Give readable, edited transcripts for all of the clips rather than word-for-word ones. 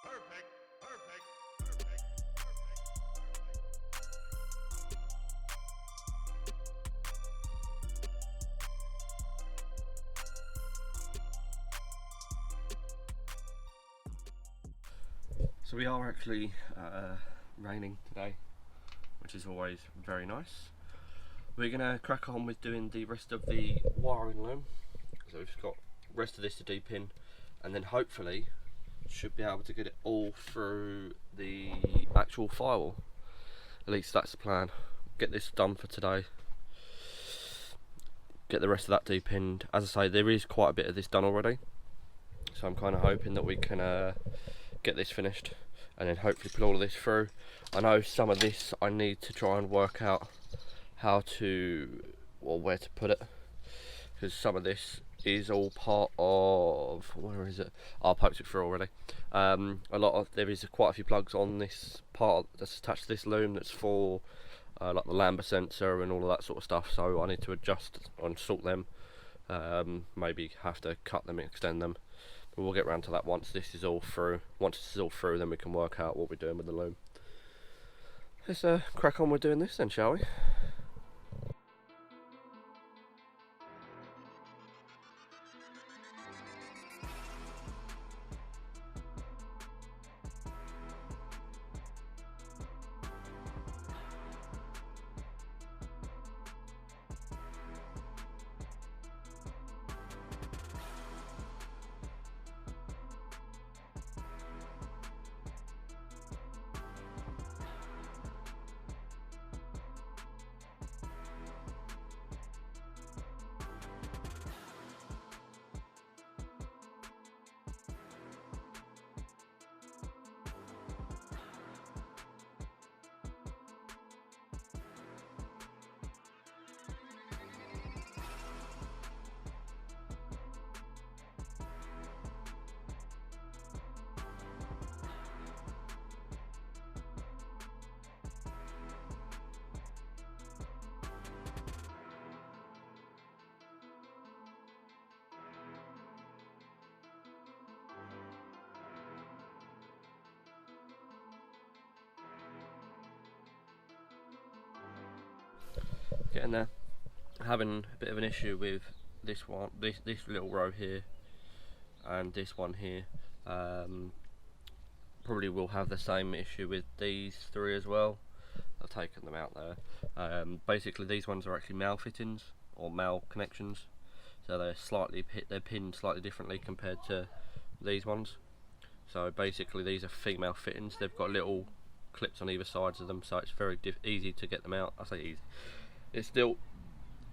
Perfect, perfect, perfect, So we are actually raining today, which is always very nice. We're going to crack on with doing the rest of the wiring loom. So we've got the rest of this to depin, and then hopefully should be able to get it all through the actual firewall. At least that's the plan. Get this done for today. Get the rest of that depinned. As I say, there is quite a bit of this done already, so I'm kind of hoping that we can get this finished and then hopefully put all of this through. I know some of this I need to try and work out how to, or where to put it, because some of this is all part of, where is it? I poked it through already. There is quite a few plugs on this part that's attached to this loom that's for like the lambda sensor and all of that sort of stuff, so I need to adjust and sort them. Maybe have to cut them and extend them, but we'll get around to that once this is all through. Once this is all through, then we can work out what we're doing with the loom. Let's crack on with doing this then, shall we? Getting there. Having a bit of an issue with this one, this little row here, and this one here. Probably will have the same issue with these three as well. I've taken them out there. Basically, these ones are actually male fittings or male connections, so they're pinned slightly differently compared to these ones. So basically, these are female fittings. They've got little clips on either sides of them, so it's very easy to get them out. I say easy. It's still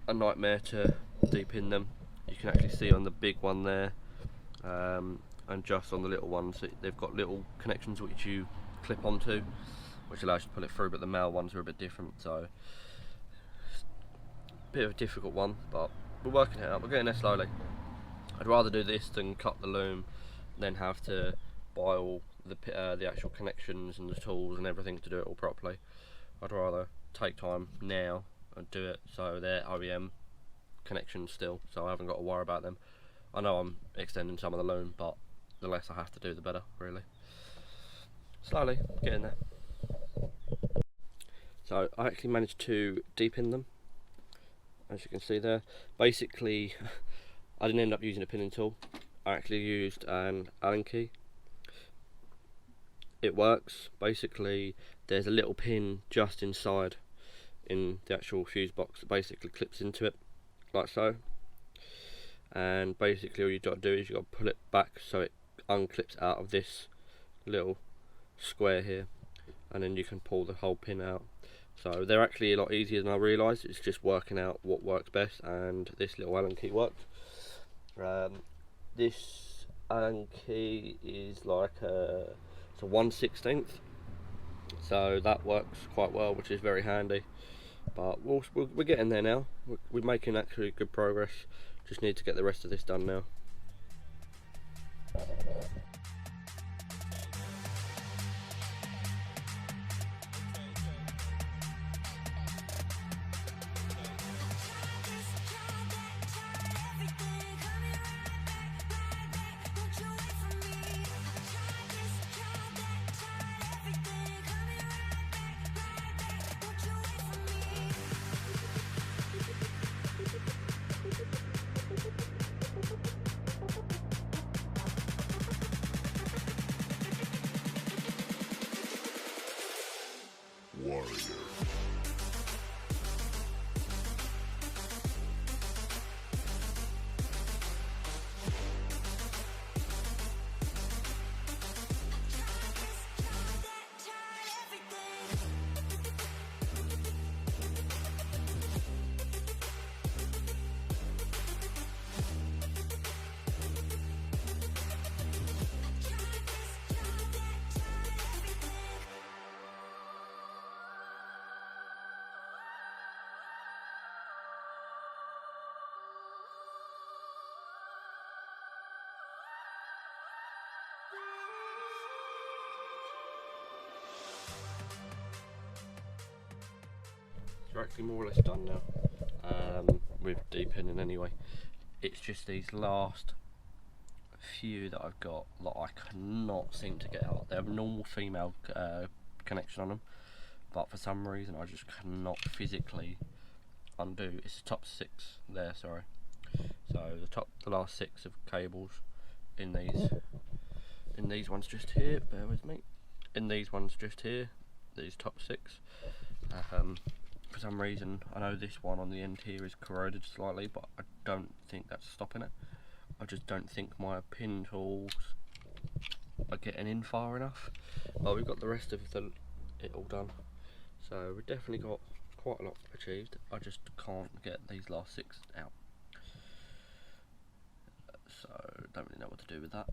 a nightmare to depin them. You can actually see on the big one there, and just on the little ones, they've got little connections which you clip onto, which allows you to pull it through, but the male ones are a bit different, so it's a bit of a difficult one, but we're working it out. We're getting there slowly. I'd rather do this than cut the loom, then have to buy all the actual connections and the tools and everything to do it all properly. I'd rather take time now and do it so they're OEM connections still, so I haven't got to worry about them. I know I'm extending some of the loom, but the less I have to do, the better, really. Slowly getting there. So I actually managed to depin them, as you can see there. Basically, I didn't end up using a pinning tool. I actually used an Allen key. It works. Basically, there's a little pin just inside in the actual fuse box that basically clips into it, like so. And basically all you've got to do is you've got to pull it back so it unclips out of this little square here, and then you can pull the whole pin out. So they're actually a lot easier than I realised. It's just working out what works best, and this little Allen key worked. This Allen key is like it's a 1/16, so that works quite well, which is very handy. But we're getting there now. We're making actually good progress. Just need to get the rest of this done now. are actually more or less done now, with depinning anyway. It's just these last few that I've got that I cannot seem to get out. They have a normal female connection on them, but for some reason I just cannot physically undo. It's the top 6 there, sorry. So the last 6 of cables in these ones just here, bear with me, in these ones just here, these top 6. For some reason, I know this one on the end here is corroded slightly, but I don't think that's stopping it. I just don't think my pin tools are getting in far enough. But we've got the rest of it all done, so we've definitely got quite a lot achieved. I just can't get these last 6 out, so don't really know what to do with that.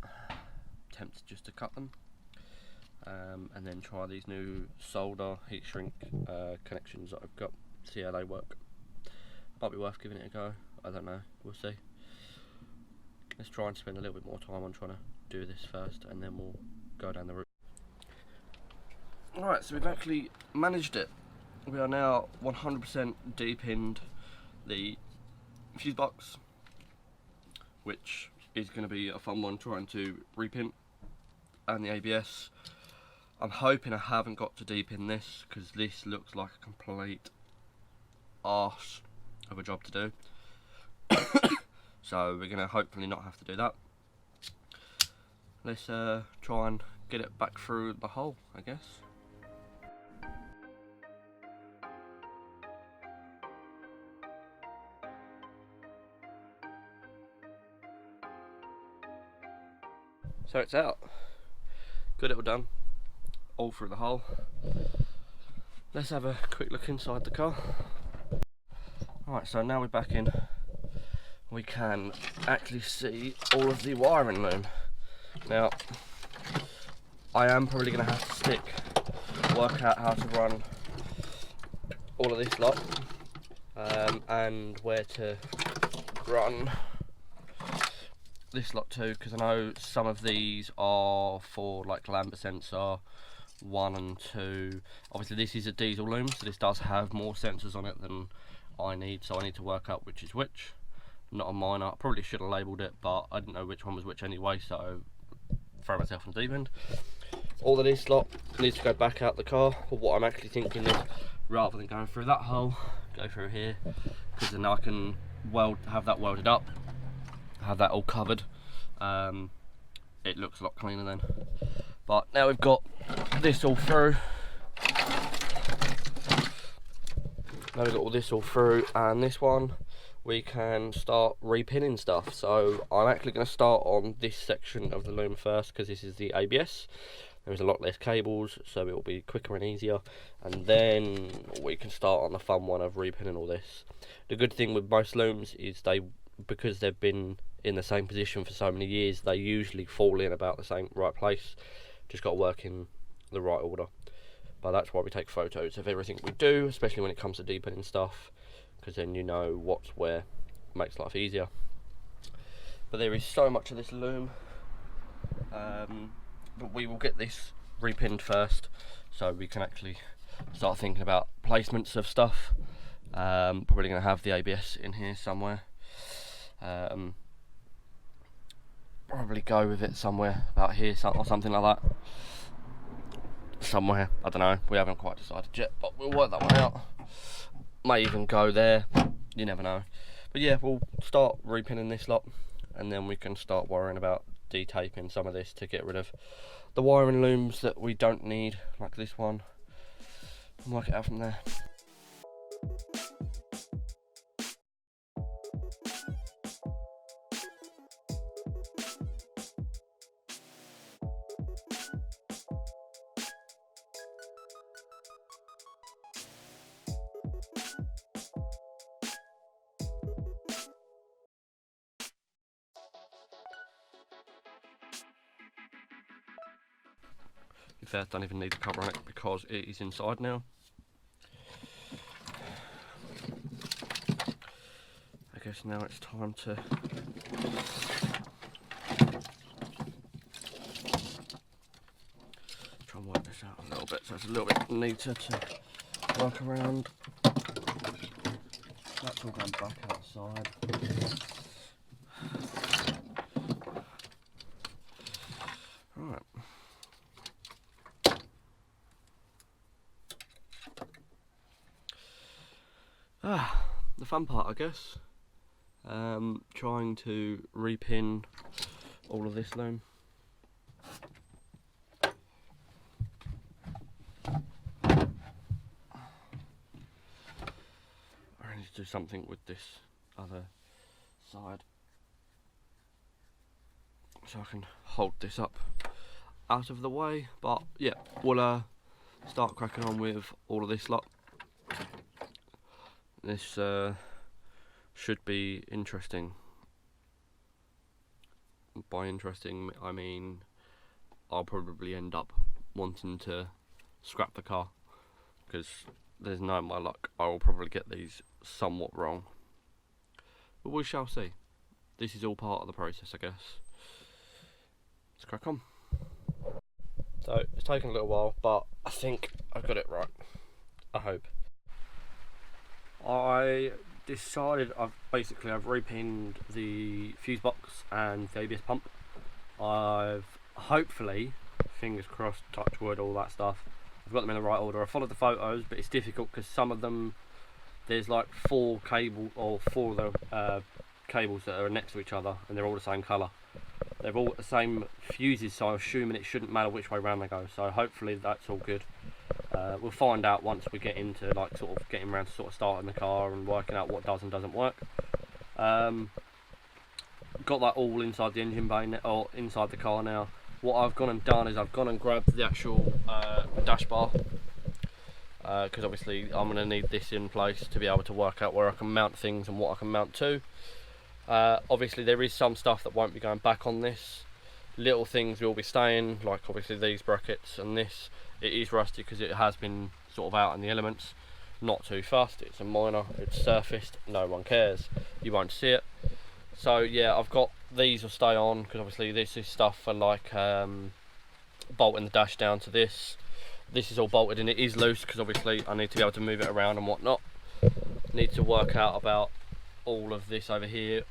Tempted just to cut them, and then try these new solder heat shrink connections that I've got, see how they work. Might be worth giving it a go, I don't know, we'll see. Let's try and spend a little bit more time on trying to do this first, and then we'll go down the route. Alright, so we've actually managed it. We are now 100% depinned the fuse box, which is going to be a fun one trying to repin, and the ABS. I'm hoping I haven't got to depin this, because this looks like a complete arse of a job to do. So we're going to hopefully not have to do that. Let's try and get it back through the hole, I guess. So it's out. Got it all done. All through the hole. Let's have a quick look inside the car. Alright, so now we're back in. We can actually see all of the wiring loom. Now, I am probably going to have to work out how to run all of this lot, and where to run this lot too, because I know some of these are for like lambda sensor 1 and 2. Obviously this is a diesel loom, so this does have more sensors on it than I need, so I need to work out which is which. Not on mine, I probably should have labelled it, but I didn't know which one was which anyway, so throw myself on the deep end. All of this lot needs to go back out the car, but what I'm actually thinking is, rather than going through that hole, go through here, because then I can have that welded up, have that all covered. It looks a lot cleaner then. But now we've got this all through. Now we've got all this all through, and this one we can start repinning stuff. So I'm actually going to start on this section of the loom first, because this is the ABS. There's a lot less cables, so it will be quicker and easier, and then we can start on the fun one of repinning all this. The good thing with most looms is because they've been in the same position for so many years, they usually fall in about the same right place. Just got to work in the right order. But that's why we take photos of everything we do, especially when it comes to depinning stuff, because then you know what's where. Makes life easier. But there is so much of this loom, but we will get this repinned first, so we can actually start thinking about placements of stuff. Probably going to have the ABS in here somewhere. Probably go with it somewhere about here or something like that. Somewhere, I don't know, we haven't quite decided yet, but we'll work that one out. May even go there, you never know. But yeah, we'll start repinning this lot, and then we can start worrying about detaping some of this to get rid of the wiring looms that we don't need, like this one, and work it out from there. In fact, I don't even need the cover on it because it is inside now. I guess now it's time to try and work this out a little bit, so it's a little bit neater to work around. That's all going back outside. Right. The fun part, I guess. Trying to repin all of this loom. I need to do something with this other side so I can hold this up out of the way, but yeah, we'll start cracking on with all of this lot. This should be interesting. By interesting, I mean I'll probably end up wanting to scrap the car, because there's no my luck, I will probably get these somewhat wrong. But we shall see. This is all part of the process, I guess. Let's crack on. So it's taken a little while, but I think I've got it right. I hope. I decided I've repinned the fuse box and the ABS pump. I've hopefully, fingers crossed, touch wood, all that stuff, I've got them in the right order. I followed the photos, but it's difficult because some of them, there's like four of the cables that are next to each other and they're all the same colour. They've all got the same fuses, so I'm assuming it shouldn't matter which way round they go, so hopefully that's all good. We'll find out once we get into like sort of getting around to sort of starting the car and working out what does and doesn't work. Got that all inside the engine bay or inside the car now. What I've gone and done is I've gone and grabbed the actual dash bar, because obviously I'm going to need this in place to be able to work out where I can mount things and what I can mount to. Obviously there is some stuff that won't be going back on this. Little things will be staying, like obviously these brackets and this. It is rusty because it has been sort of out in the elements. Not too fast, it's a minor, it's surfaced, no one cares, you won't see it. So yeah, I've got these will stay on because obviously this is stuff for like bolting the dash down to this. This is all bolted and it is loose because obviously I need to be able to move it around and whatnot. Need to work out about all of this over here.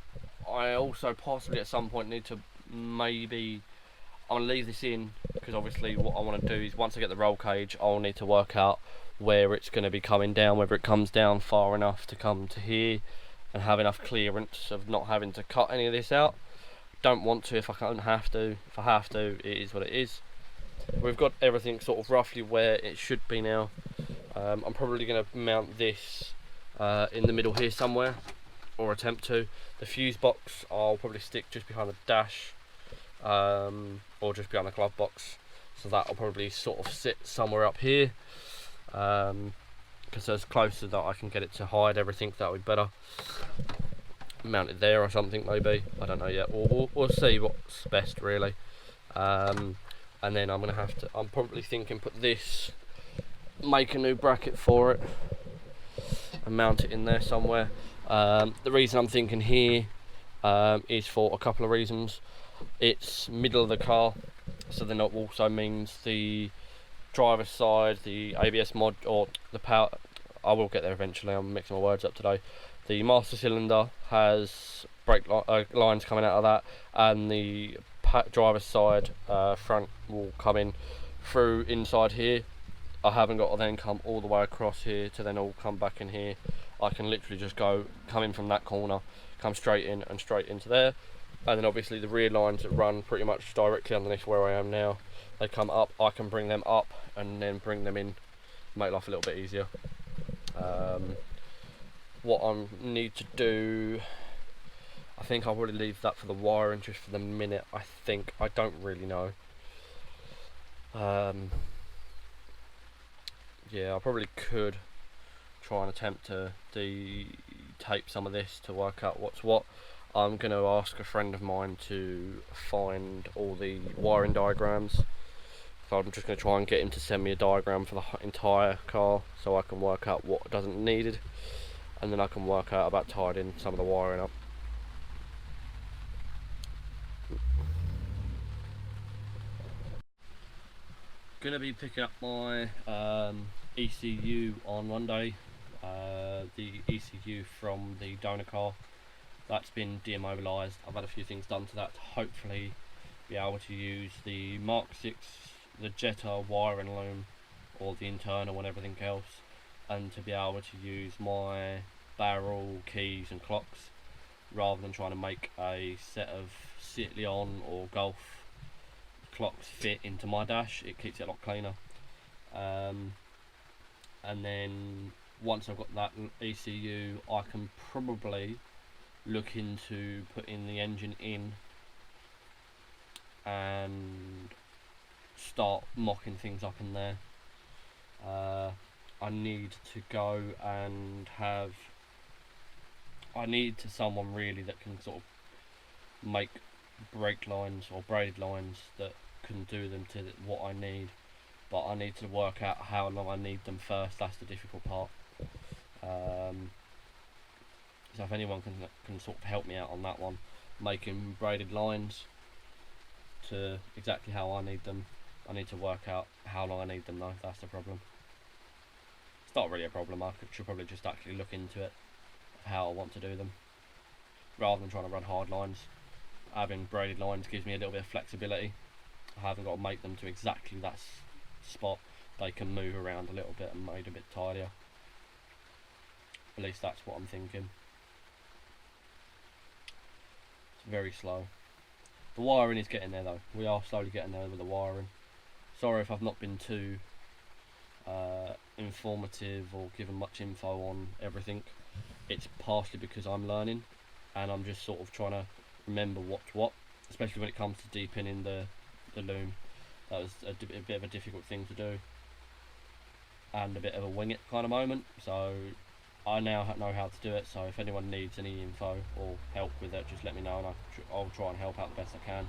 I also possibly at some point need to maybe, I'm going to leave this in because obviously what I want to do is once I get the roll cage I'll need to work out where it's going to be coming down, whether it comes down far enough to come to here and have enough clearance of not having to cut any of this out. Don't want to if I don't have to. If I have to, it is what it is. We've got everything sort of roughly where it should be now. I'm probably going to mount this in the middle here somewhere, or attempt to. The fuse box I'll probably stick just behind the dash, or just behind the glove box, so that'll probably sort of sit somewhere up here, because as closer that I can get it to hide everything, that would be better. Mount it there or something maybe, I don't know yet. We'll see what's best really. And then I'm probably thinking put this, make a new bracket for it and mount it in there somewhere. The reason I'm thinking here is for a couple of reasons. It's middle of the car, so then it also means the driver's side, the ABS mod, or the power, I will get there eventually, I'm mixing my words up today. The master cylinder has brake lines coming out of that, and the driver's side front will come in through inside here. I haven't got to then come all the way across here to then all come back in here. I can literally just come in from that corner, come straight in and straight into there. And then obviously the rear lines that run pretty much directly underneath where I am now, they come up, I can bring them up and then bring them in, make life a little bit easier. What I need to do, I think I'll probably leave that for the wiring just for the minute. I don't really know. Yeah, I probably could try and attempt to tape some of this to work out what's what. I'm going to ask a friend of mine to find all the wiring diagrams. So I'm just going to try and get him to send me a diagram for the entire car so I can work out what doesn't needed, and then I can work out about tidying some of the wiring up. Going to be picking up my ECU on Monday. the ECU from the donor car. That's been demobilised. I've had a few things done to that to hopefully be able to use the Mark 6, the Jetta wiring loom, or the internal and everything else, and to be able to use my barrel, keys and clocks, rather than trying to make a set of Leon or Golf clocks fit into my dash. It keeps it a lot cleaner. And then once I've got that ECU, I can probably look into putting the engine in and start mocking things up in there. I need to go and have, I need to someone really that can sort of make brake lines or braided lines that can do them to what I need, but I need to work out how long I need them first. That's the difficult part. So if anyone can sort of help me out on that one, making braided lines to exactly how I need them. I need to work out how long I need them though. That's the problem. It's not really a problem. I should probably just actually look into it, how I want to do them, rather than trying to run hard lines. Having braided lines gives me a little bit of flexibility. I haven't got to make them to exactly that spot. They can move around a little bit and made a bit tidier. At least that's what I'm thinking. It's very slow. The wiring is getting there though. We are slowly getting there with the wiring. Sorry if I've not been too informative or given much info on everything. It's partially because I'm learning and I'm just sort of trying to remember what's what, especially when it comes to depinning the loom. That was a bit of a difficult thing to do and a bit of a wing it kind of moment, so I now know how to do it. So if anyone needs any info or help with it, just let me know and I'll try and help out the best I can.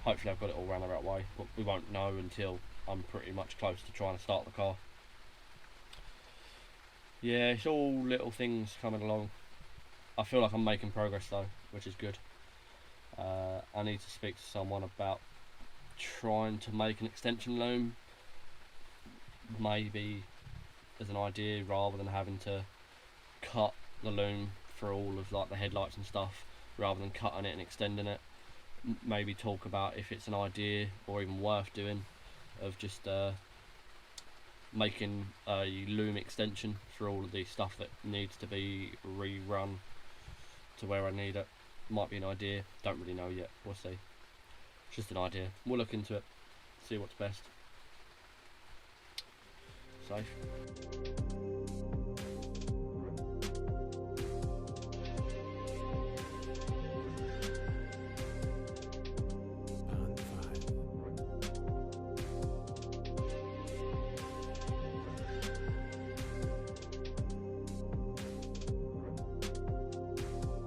Hopefully I've got it all around the right way, but we won't know until I'm pretty much close to trying to start the car. Yeah, it's all little things coming along. I feel like I'm making progress though, which is good. I need to speak to someone about trying to make an extension loom, maybe as an idea, rather than having to cut the loom for all of like the headlights and stuff, rather than cutting it and extending it. Maybe talk about if it's an idea or even worth doing of just making a loom extension for all of the stuff that needs to be rerun to where I need it. Might be an idea, don't really know yet, we'll see. It's just an idea, we'll look into it, see what's best. Safe.